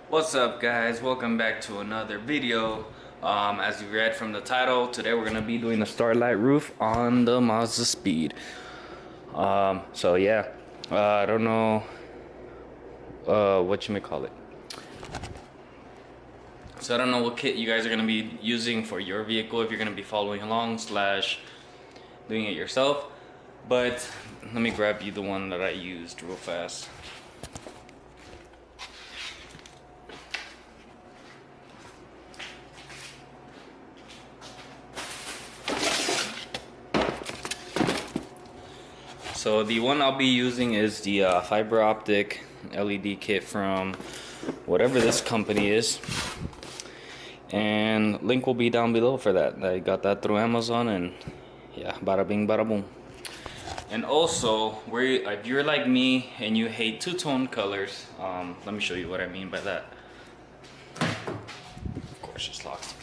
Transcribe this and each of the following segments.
What's up, guys? Welcome back to another video. As you read from the title, today we're gonna be doing the Starlight roof on the Mazda Speed. So yeah, I don't know what you may call it. So I don't know what kit you guys are gonna be using for your vehicle, if you're gonna be following along slash doing it yourself. But let me grab you the one that I used real fast. So the one I'll be using is the fiber optic LED kit from whatever this company is, and link will be down below for that. I got that through Amazon, and yeah, bada bing bada boom. And also, if you're like me and you hate two-tone colors, let me show you what I mean by that. Of course it's locked.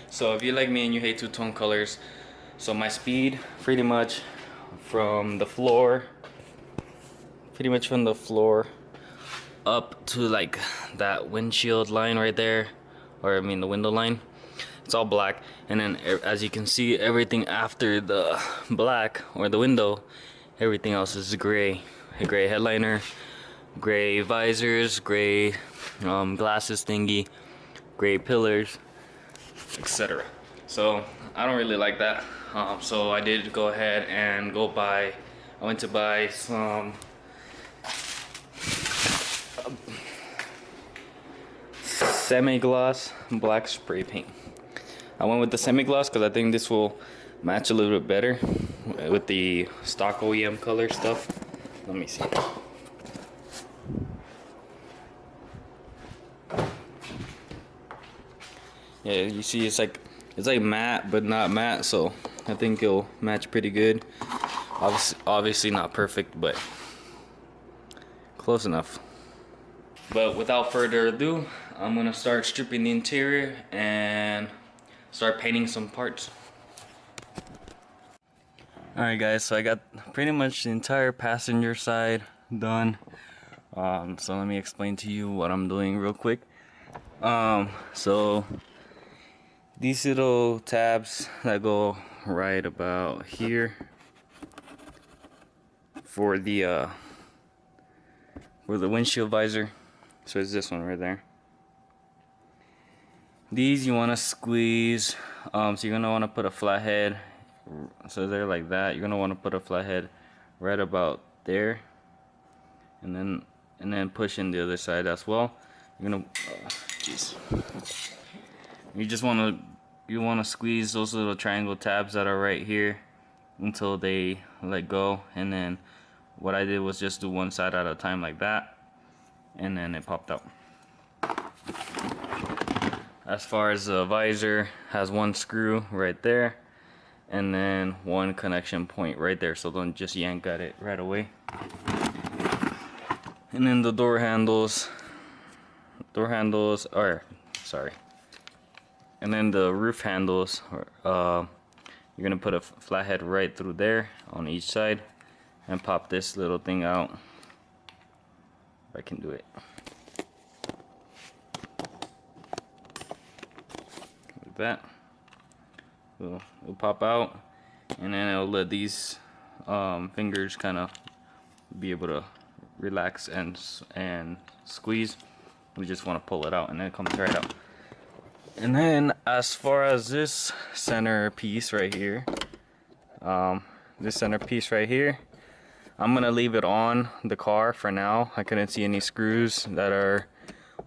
So if you like me and you hate two-tone colors, so my Speed pretty much from the floor up to like that windshield line right there, or I mean the window line, it's all black. And then as you can see, everything after the black or the window, everything else is gray. A gray headliner, gray visors, gray glasses thingy, gray pillars, etc. So I don't really like that. So I did go ahead and I went to buy some semi-gloss black spray paint. I went with the semi-gloss because I think this will match a little bit better with the stock OEM color stuff. Let me see. Yeah, you see it's like matte but not matte, so I think it'll match pretty good. Obviously not perfect, but close enough. But without further ado, I'm gonna start stripping the interior and start painting some parts. Alright guys, so I got pretty much the entire passenger side done. So let me explain to you what I'm doing real quick. So these little tabs that go right about here for the windshield visor. So it's this one right there. These you want to squeeze. So you're gonna want to put a flathead. So they're like that. You're gonna want to put a flathead right about there, and then push in the other side as well. You're gonna, you just want to squeeze those little triangle tabs that are right here until they let go. And then what I did was just do one side at a time like that, and then it popped out. As far as the visor, has one screw right there and then one connection point right there, so don't just yank at it right away. And then the door handles are, sorry, and then the roof handles are, you're gonna put a flathead right through there on each side and pop this little thing out. If I can do it like that, it'll pop out, and then it'll let these fingers kind of be able to relax and squeeze. We just want to pull it out, and then it comes right out. And then as far as this center piece right here, I'm gonna leave it on the car for now. I couldn't see any screws that are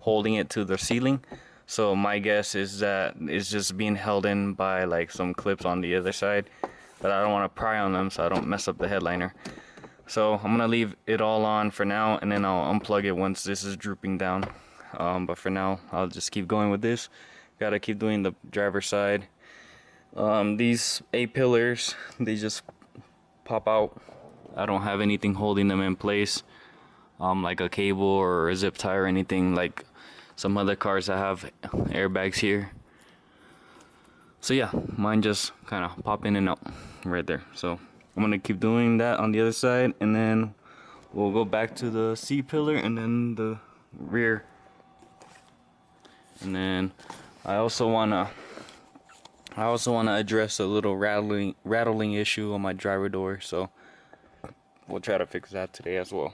holding it to the ceiling, so my guess is that it's just being held in by like some clips on the other side, but I don't want to pry on them so I don't mess up the headliner. So I'm gonna leave it all on for now, and then I'll unplug it once this is drooping down. but for now I'll just keep going with this. Gotta keep doing the driver's side. These A-pillars, they just pop out. I don't have anything holding them in place, like a cable or a zip tie or anything like some other cars that have airbags here. So yeah, mine just kind of pop in and out right there. So I'm gonna keep doing that on the other side, and then we'll go back to the C pillar and then the rear. And then I also wanna address a little rattling issue on my driver door. So we'll try to fix that today as well.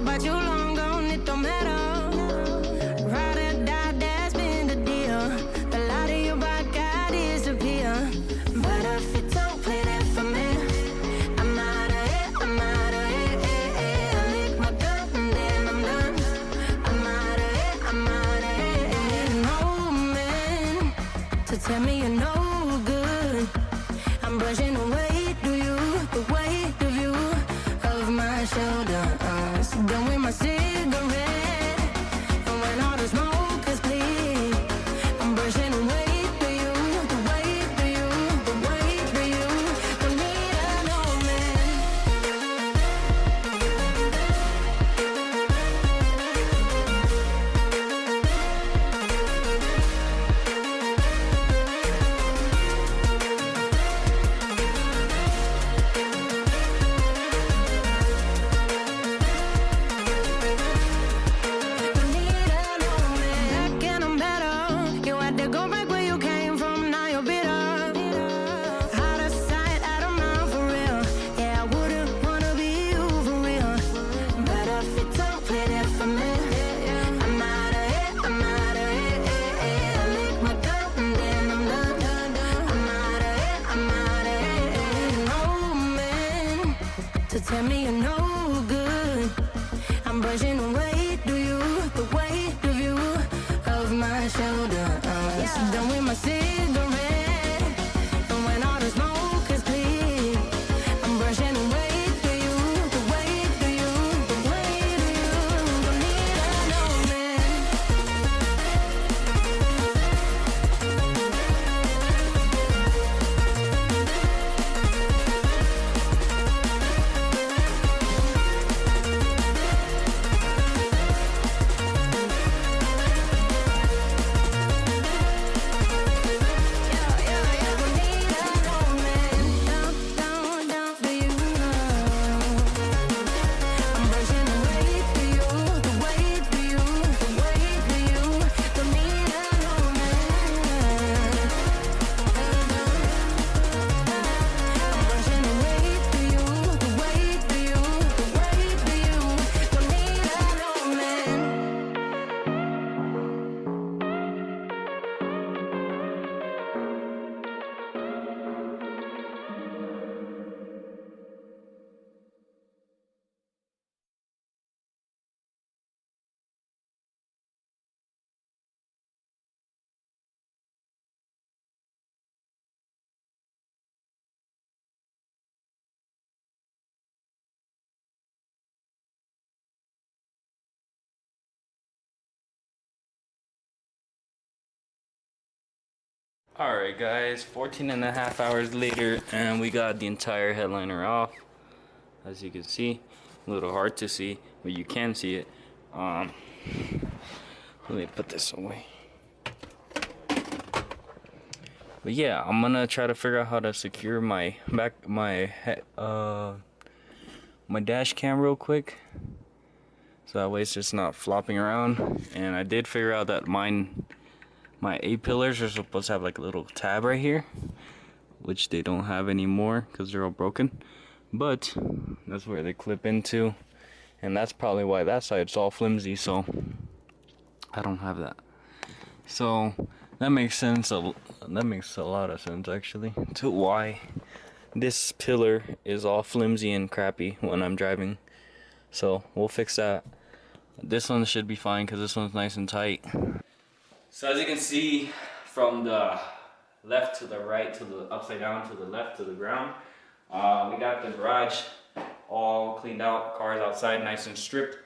But you long gone, it don't matter. Ride or die, that's been the deal. The light of your bike, I disappear. But if it don't play that for me, I'm out of it, I'm out of it. I lick my gun and then I'm done. I'm out of it, I'm out of it. No man to tell me you're no good. I'm brushing away, do you? The weight of you of my shoulder. Done with my cigarette, and when all the smoke is clear, I'm brushing away to you, the weight to you, the weight to you. Don't need a no tell me you're no good. I'm brushing away, do you? The weight of you, of my shoulder. Done with my cigarette, and when all the smoke is clear, I'm brushing away to you, the weight to you, the weight of you. Don't need a no man. Alright guys, 14.5 hours later, and we got the entire headliner off. As you can see, a little hard to see, but you can see it. Let me put this away. But yeah, I'm gonna try to figure out how to secure my my dash cam real quick, so that way it's just not flopping around. And I did figure out that my A-pillars are supposed to have like a little tab right here, which they don't have anymore because they're all broken. But that's where they clip into, and that's probably why that side's all flimsy, so I don't have that. So that makes sense. That makes a lot of sense actually to why this pillar is all flimsy and crappy when I'm driving. So we'll fix that. This one should be fine because this one's nice and tight. So as you can see, from the left to the right to the upside down to the left to the ground, we got the garage all cleaned out, cars outside nice and stripped,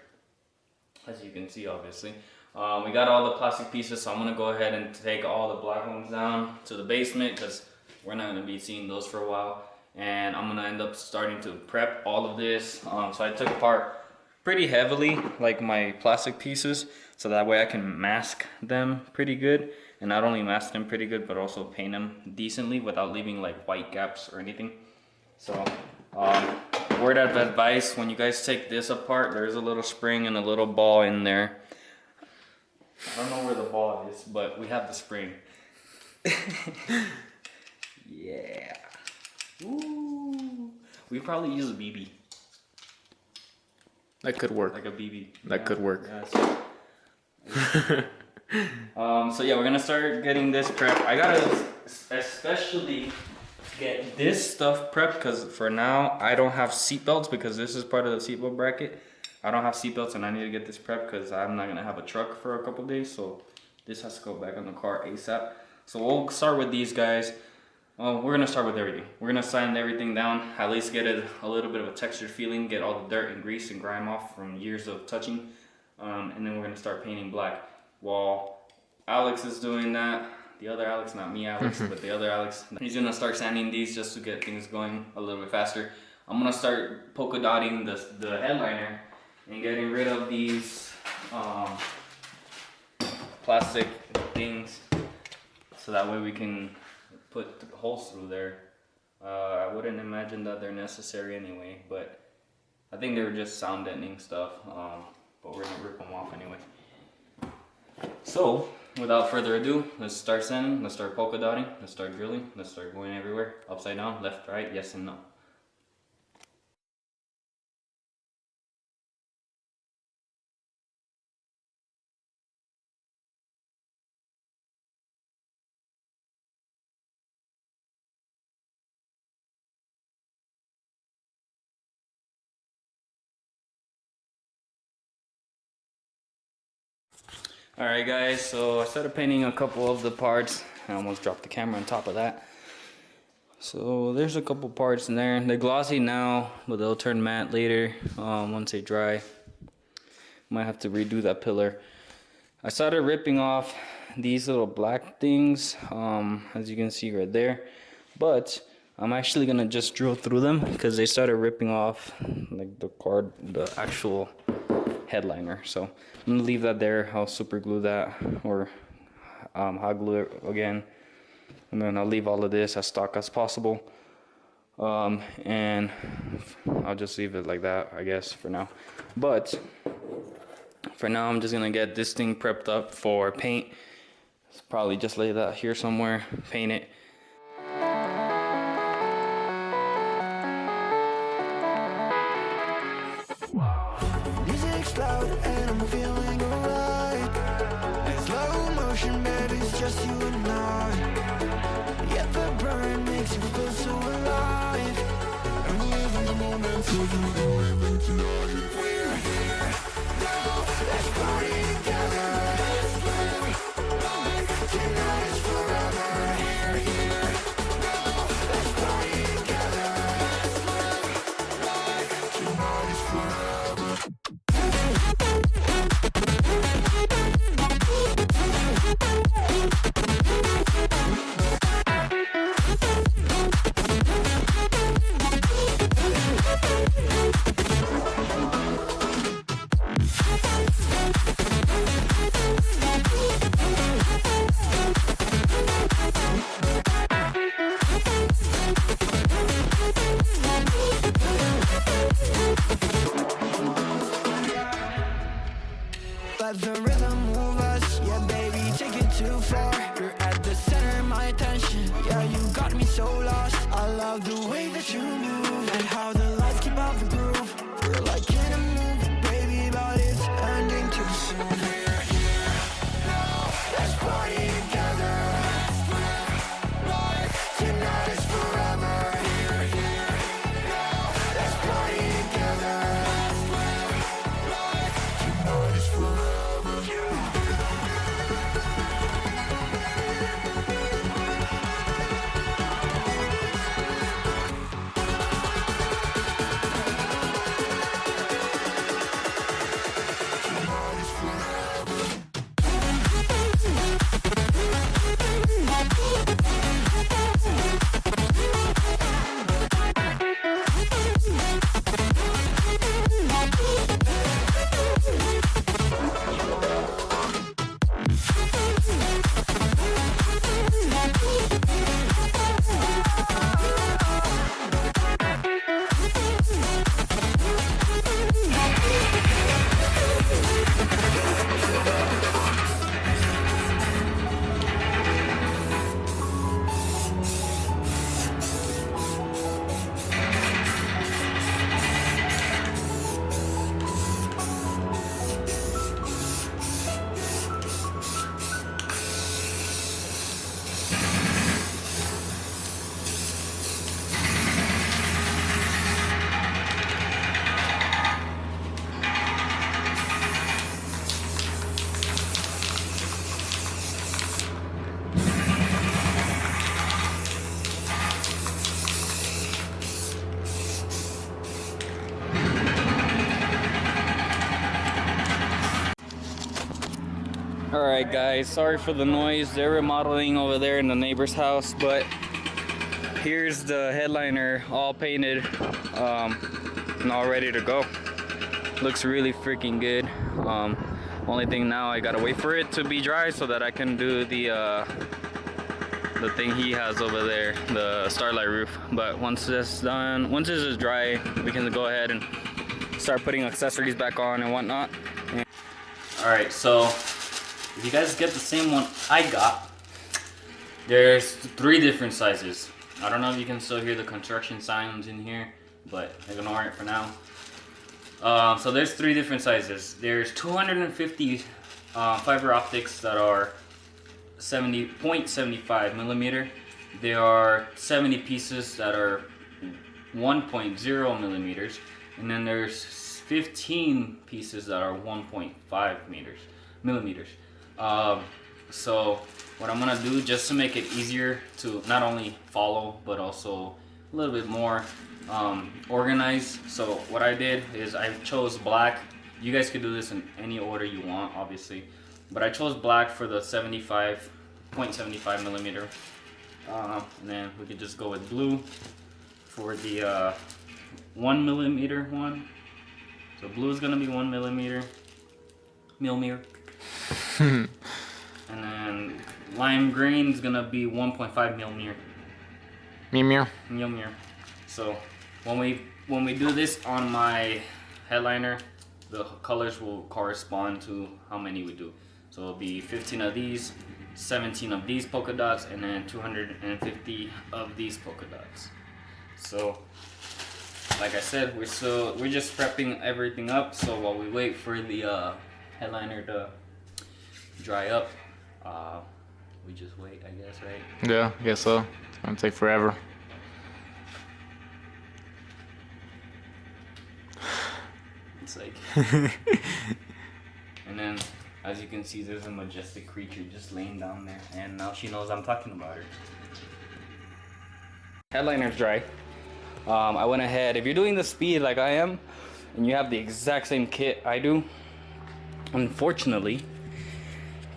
as you can see obviously. We got all the plastic pieces, so I'm gonna go ahead and take all the black ones down to the basement because we're not gonna be seeing those for a while. And I'm gonna end up starting to prep all of this. So I took apart pretty heavily, like my plastic pieces, so that way I can mask them pretty good. And not only mask them pretty good, but also paint them decently without leaving like white gaps or anything. So word of advice, when you guys take this apart, there's a little spring and a little ball in there. I don't know where the ball is, but we have the spring. Yeah. Ooh. We probably use a BB. That could work. Like a BB. That could work. Yeah, so yeah, we're gonna start getting this prepped. I gotta especially get this stuff prepped because for now I don't have seat belts because this is part of the seatbelt bracket. I don't have seat belts and I need to get this prepped because I'm not gonna have a truck for a couple days, so this has to go back on the car ASAP. So we'll start with these guys. We're gonna start with everything. We're gonna sand everything down, at least get it a little bit of a textured feeling, get all the dirt and grease and grime off from years of touching, and then we're gonna start painting black. While Alex is doing that, the other Alex, not me Alex, but the other Alex, he's gonna start sanding these just to get things going a little bit faster. I'm gonna start polka dotting the headliner and getting rid of these plastic things, so that way we can put the holes through there. I wouldn't imagine that they're necessary anyway, but I think they were just sound deadening stuff, but we're gonna rip them off anyway. So without further ado, let's start sanding, let's start polka dotting, let's start drilling, let's start going everywhere, upside down, left, right, yes and no. Alright guys, so I started painting a couple of the parts. I almost dropped the camera on top of that. So there's a couple parts in there. They're glossy now, but they'll turn matte later once they dry. Might have to redo that pillar. I started ripping off these little black things, as you can see right there. But I'm actually gonna just drill through them because they started ripping off like the actual headliner. So I'm gonna leave that there. I'll super glue that or hot glue it again, and then I'll leave all of this as stock as possible, and I'll just leave it like that, I guess, for now. But for now I'm just gonna get this thing prepped up for paint. Probably just lay that here somewhere, paint it. Loud and I'm feeling alright. In slow motion, baby, it's just you and I. Yet the burn makes you feel so alive. I'm living the moment, so you know it tonight. We're here now, let's party together. Let's live like tonight is forever. We're here now, let's party together. Let's live like tonight is forever. Let the rhythm move us, yeah baby, take it too far. You're at the center of my attention, yeah you got me so lost. I love the way that you move and how the lights keep out the groove. We're like in a movie, baby, but it's ending too soon. We're here now, let's party together. Let's live like tonight is forever. We're here now, let's party together. Let's live like tonight is forever. Alright guys, sorry for the noise. They're remodeling over there in the neighbor's house, but here's the headliner all painted and all ready to go. Looks really freaking good. Only thing now, I gotta wait for it to be dry so that I can do the thing he has over there, the starlight roof. But once this done, once this is dry, we can go ahead and start putting accessories back on and whatnot. Alright, so if you guys get the same one I got, there's 3 different sizes. I don't know if you can still hear the construction sounds in here, but ignore it for now. So there's 3 different sizes. There's 250 fiber optics that are 0.75 millimeter. There are 70 pieces that are 1.0 millimeters, and then there's 15 pieces that are 1.5 millimeters. So what I'm gonna do, just to make it easier to not only follow but also a little bit more organized, so what I did is I chose black. You guys could do this in any order you want, obviously, but I chose black for the 0.75 millimeter, and then we could just go with blue for the 1 millimeter one. So blue is gonna be 1 millimeter. And then lime green is gonna be 1.5 millimeter. So when we do this on my headliner, the colors will correspond to how many we do. So it'll be 15 of these, 17 of these polka dots, and then 250 of these polka dots. So like I said, we're just prepping everything up. So while we wait for the headliner to dry up, we just wait, I guess, right? Yeah, I guess so. It's gonna take forever. It's like and then as you can see, there's a majestic creature just laying down there, and now she knows I'm talking about her. Headliner's dry. I went ahead, if you're doing the speed like I am and you have the exact same kit I do, unfortunately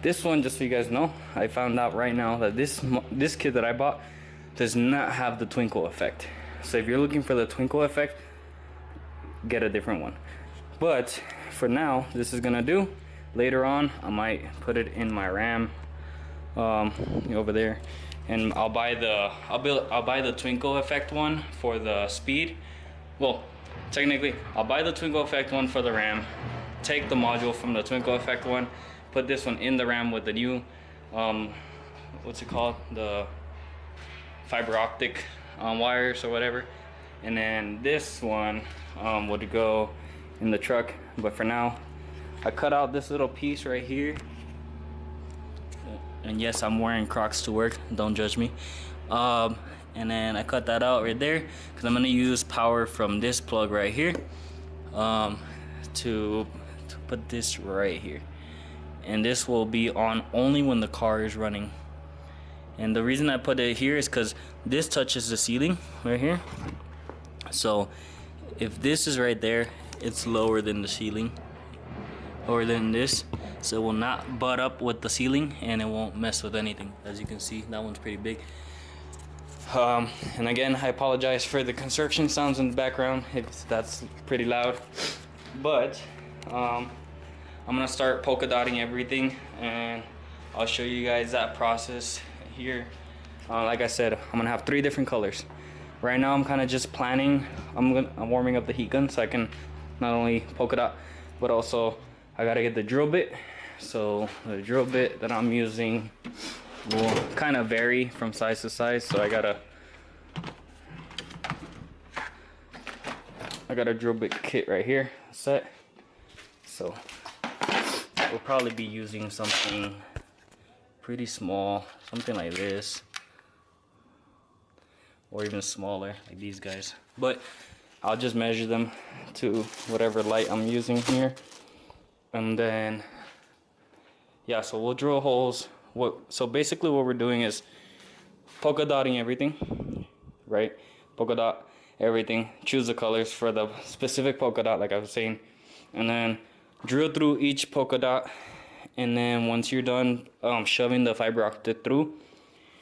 this one, just so you guys know, I found out right now that this kit that I bought does not have the twinkle effect. So if you're looking for the twinkle effect, get a different one. But for now, this is gonna do. Later on, I might put it in my RAM over there, and I'll buy the twinkle effect one for the speed. Well, technically, I'll buy the twinkle effect one for the RAM, take the module from the twinkle effect one, put this one in the RAM with the new what's it called, the fiber optic wires or whatever, and then this one would go in the truck. But for now, I cut out this little piece right here, and yes, I'm wearing Crocs to work, don't judge me. And then I cut that out right there because I'm gonna use power from this plug right here to put this right here, and this will be on only when the car is running. And the reason I put it here is because this touches the ceiling right here. So if this is right there, it's lower than the ceiling, lower than this, so it will not butt up with the ceiling and it won't mess with anything. As you can see, that one's pretty big. And again, I apologize for the construction sounds in the background if that's pretty loud, but I'm gonna start polka dotting everything, and I'll show you guys that process here. Like I said, I'm gonna have 3 different colors. Right now I'm kind of just planning. I'm warming up the heat gun so I can not only polka dot, but also I gotta get the drill bit. So the drill bit that I'm using will kind of vary from size to size, so I got a drill bit kit right here set. So we'll probably be using something pretty small, something like this, or even smaller, like these guys. But I'll just measure them to whatever light I'm using here, and then yeah, so we'll drill holes. So basically what we're doing is polka dotting everything, right? Polka dot everything, choose the colors for the specific polka dot like I was saying, and then drill through each polka dot And then once you're done shoving the fiber optic through,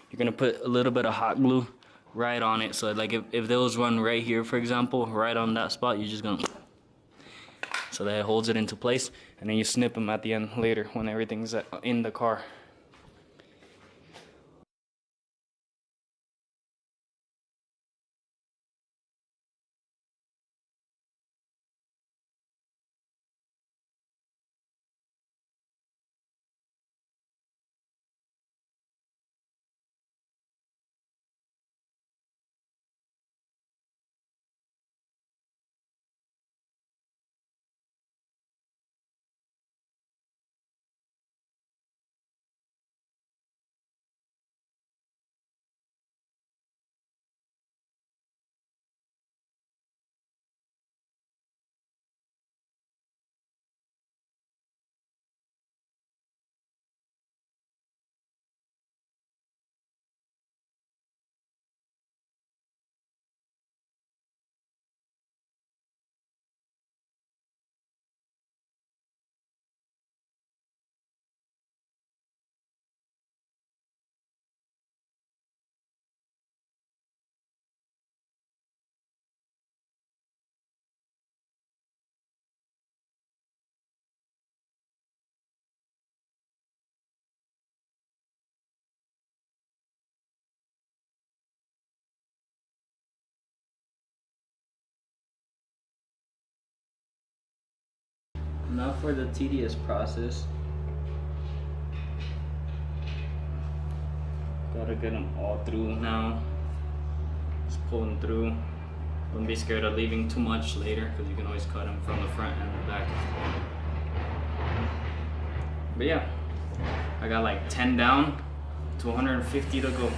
you're gonna put a little bit of hot glue right on it. So like if those run right here, for example, right on that spot, you're just gonna, so that it holds it into place, and then you snip them at the end later when everything's in the car. Not for the tedious process. Gotta get them all through now. Just pull them through. Don't be scared of leaving too much later, because you can always cut them from the front and the back. But yeah, I got like 10 down to 150 to go.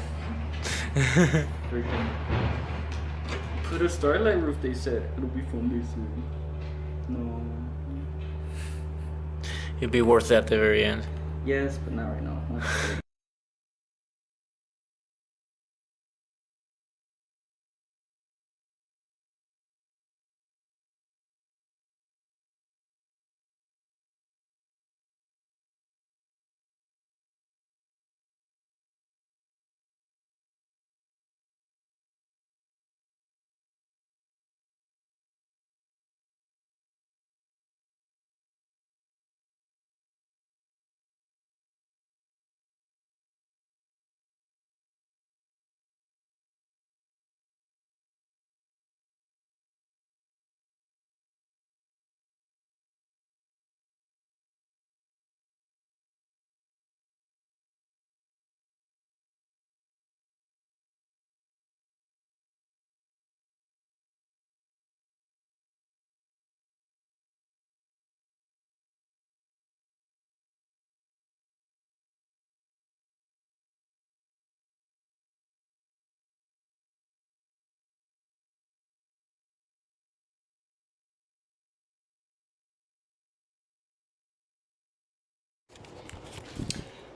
Freaking put a starlight roof, they said. It'll be fun, they said. No. It'd be worth it at the very end. Yes, but not right now.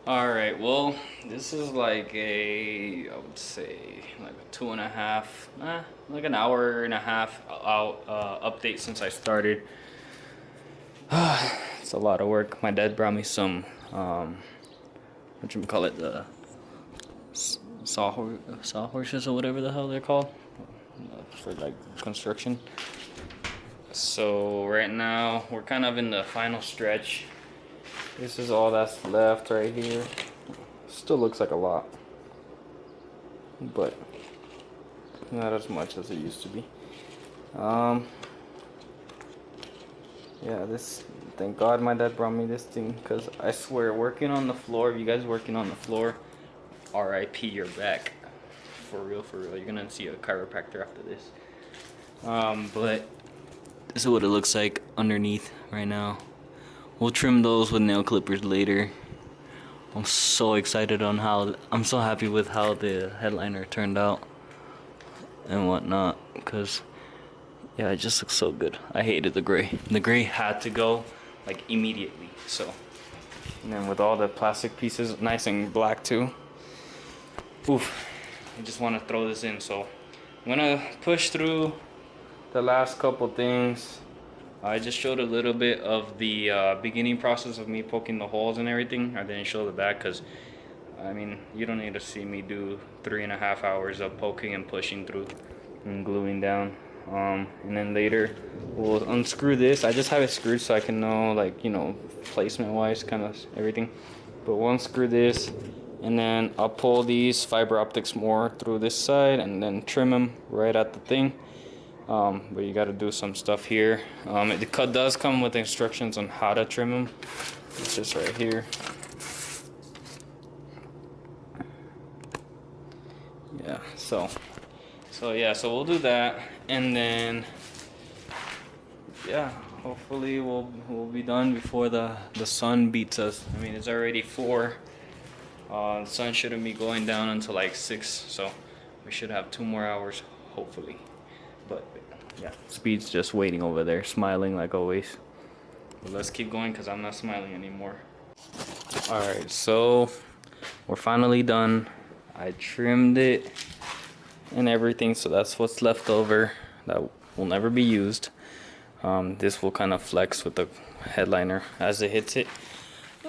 Alright, well, this is like I would say, like a 2.5, like an hour and a half out update since I started. It's a lot of work. My dad brought me some, whatchamacallit, the sawhorses or whatever the hell they're called, for like construction. So right now, we're kind of in the final stretch. This is all that's left right here. Still looks like a lot, but not as much as it used to be. Yeah, this, thank God my dad brought me this thing, because I swear, working on the floor, if you guys working on the floor, RIP your back. For real, you're gonna see a chiropractor after this. But this is what it looks like underneath right now. We'll trim those with nail clippers later. I'm so excited on how, I'm so happy with how the headliner turned out and whatnot, because yeah, it just looks so good. I hated the gray. The gray had to go like immediately. So, and then with all the plastic pieces, nice and black too. Oof, I just want to throw this in. So I'm gonna push through the last couple things. I just showed a little bit of the beginning process of me poking the holes and everything. I didn't show the back because, I mean, you don't need to see me do 3.5 hours of poking and pushing through and gluing down. And then later we'll unscrew this. I just have it screwed so I can know, like, you know, placement wise, kind of everything. But we'll unscrew this, and then I'll pull these fiber optics more through this side and then trim them right at the thing. But you got to do some stuff here. It does come with instructions on how to trim them. It's just right here. Yeah, so we'll do that, and then yeah, hopefully we'll be done before the sun beats us. I mean, it's already 4. The sun shouldn't be going down until like 6, so we should have 2 more hours, hopefully. But yeah, Speed's just waiting over there, smiling like always. But let's keep going because I'm not smiling anymore. Alright, so we're finally done. I trimmed it and everything, so that's what's left over that will never be used. This will kind of flex with the headliner as it hits it.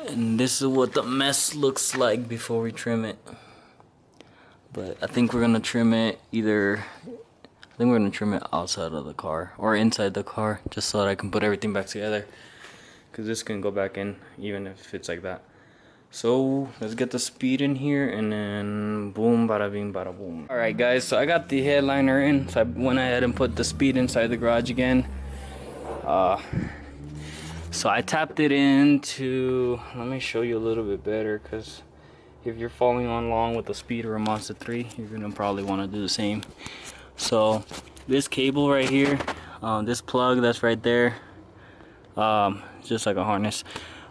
And this is what the mess looks like before we trim it. But I think we're gonna trim it outside of the car or inside the car, just so that I can put everything back together, because this can go back in even if it's like that. So let's get the Speed in here, and then boom, bada bing, bada boom. Alright guys, so I got the headliner in, so I went ahead and put the Speed inside the garage again. So I tapped it into, let me show you a little bit better, because if you're following along with the Speed or a Monster 3, you're gonna probably want to do the same. So this cable right here, this plug that's right there, just like a harness,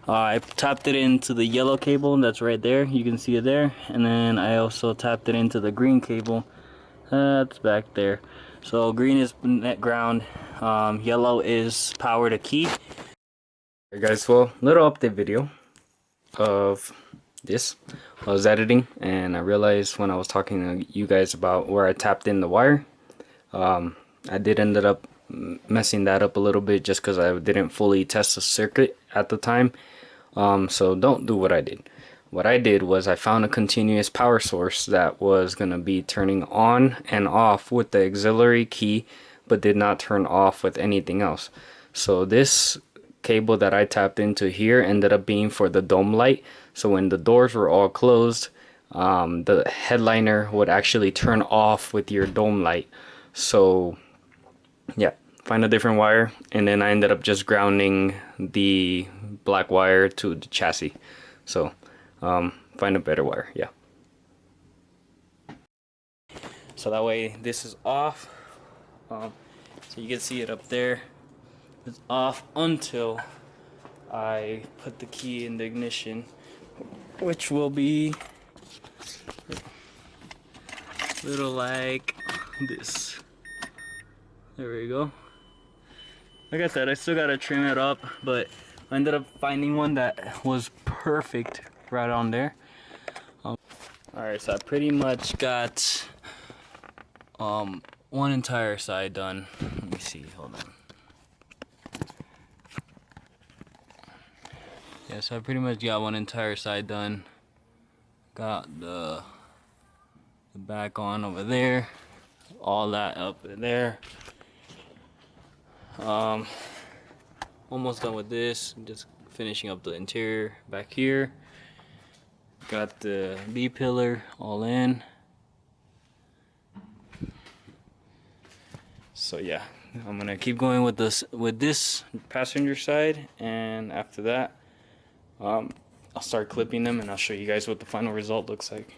I tapped it into the yellow cable that's right there, you can see it there, and then I also tapped it into the green cable that's back there. So green is net ground, yellow is power to key. Hey guys, well, little update video of this. I was editing and I realized when I was talking to you guys about where I tapped in the wire, I did ended up messing that up a little bit just because I didn't fully test the circuit at the time. So don't do what I did. What I did was I found a continuous power source that was going to be turning on and off with the auxiliary key, but did not turn off with anything else. So this cable that I tapped into here ended up being for the dome light. So when the doors were all closed, the headliner would actually turn off with your dome light. So yeah, find a different wire, and then I ended up just grounding the black wire to the chassis. So find a better wire, yeah. So that way this is off. So you can see it up there. It's off until I put the key in the ignition, which will be little like this. There we go. Like I said, I still gotta trim it up, but I ended up finding one that was perfect right on there. Alright, so I pretty much got one entire side done. Let me see, hold on. Yeah, so I pretty much got one entire side done. Got the back on over there, all that up there. Almost done with this. Just finishing up the interior back here. Got the B pillar all in. So yeah, I'm gonna keep going with this passenger side, and after that I'll start clipping them and I'll show you guys what the final result looks like.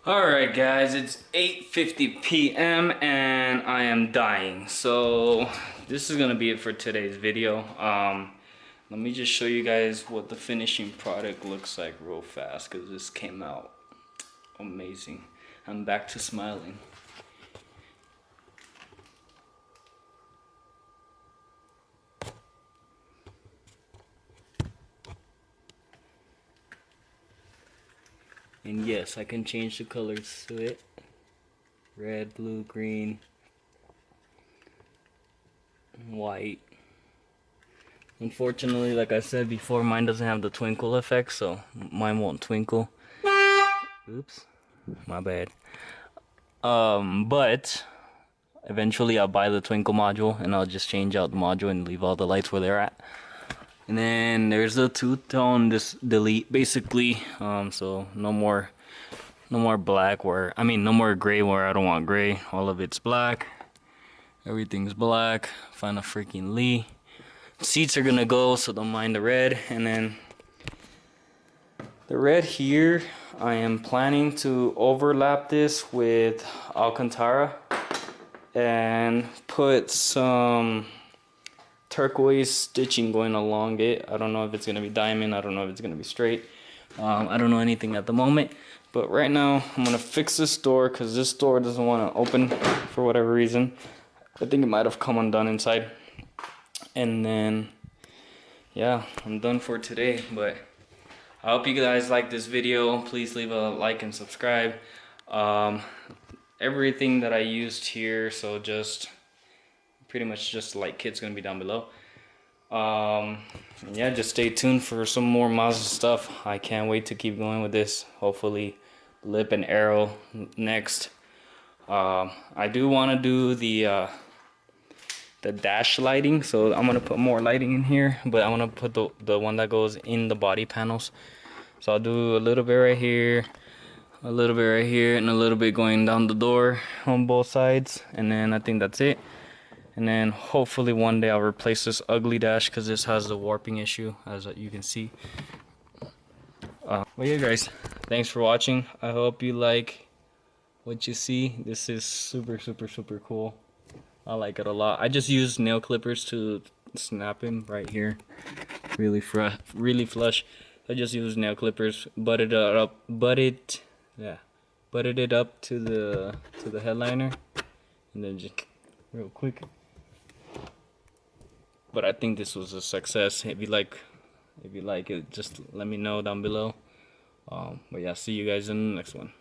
Alright guys, it's 8:50 p.m. and I am dying. So this is gonna be it for today's video. Let me just show you guys what the finishing product looks like real fast, because this came out amazing. I'm back to smiling. And yes, I can change the colors to it. Red, blue, green, white. Unfortunately, like I said before, mine doesn't have the twinkle effect, so mine won't twinkle. Oops, my bad. But eventually I'll buy the twinkle module and I'll just change out the module and leave all the lights where they're at. And then there's the two-tone delete basically. So no more black where, I mean no more gray where I don't want gray. All of it's black. Everything's black. Find a freaking Lee. Seats are gonna go, so don't mind the red. And then the red here, I am planning to overlap this with Alcantara and put some turquoise stitching going along it. I don't know if it's gonna be diamond, I don't know if it's gonna be straight. I don't know anything at the moment, but right now I'm gonna fix this door because this door doesn't want to open for whatever reason. I think it might have come undone inside. And then yeah, I'm done for today, but I hope you guys like this video. Please leave a like and subscribe. Everything that I used here, so just pretty much just like kit's gonna be down below. Yeah, just stay tuned for some more Mazda stuff. I can't wait to keep going with this. Hopefully lip and arrow next. I do want to do the dash lighting, so I'm gonna put more lighting in here, but I want to put the one that goes in the body panels. So I'll do a little bit right here, a little bit right here, and a little bit going down the door on both sides, and then I think that's it. And then hopefully one day I'll replace this ugly dash because this has the warping issue, as you can see. Well, yeah guys, thanks for watching. I hope you like what you see. This is super cool. I like it a lot. I just used nail clippers to snap him right here, really flush. I just used nail clippers, butted it up to the headliner, and then just real quick. But I think this was a success. If you like it, just let me know down below. But yeah, see you guys in the next one.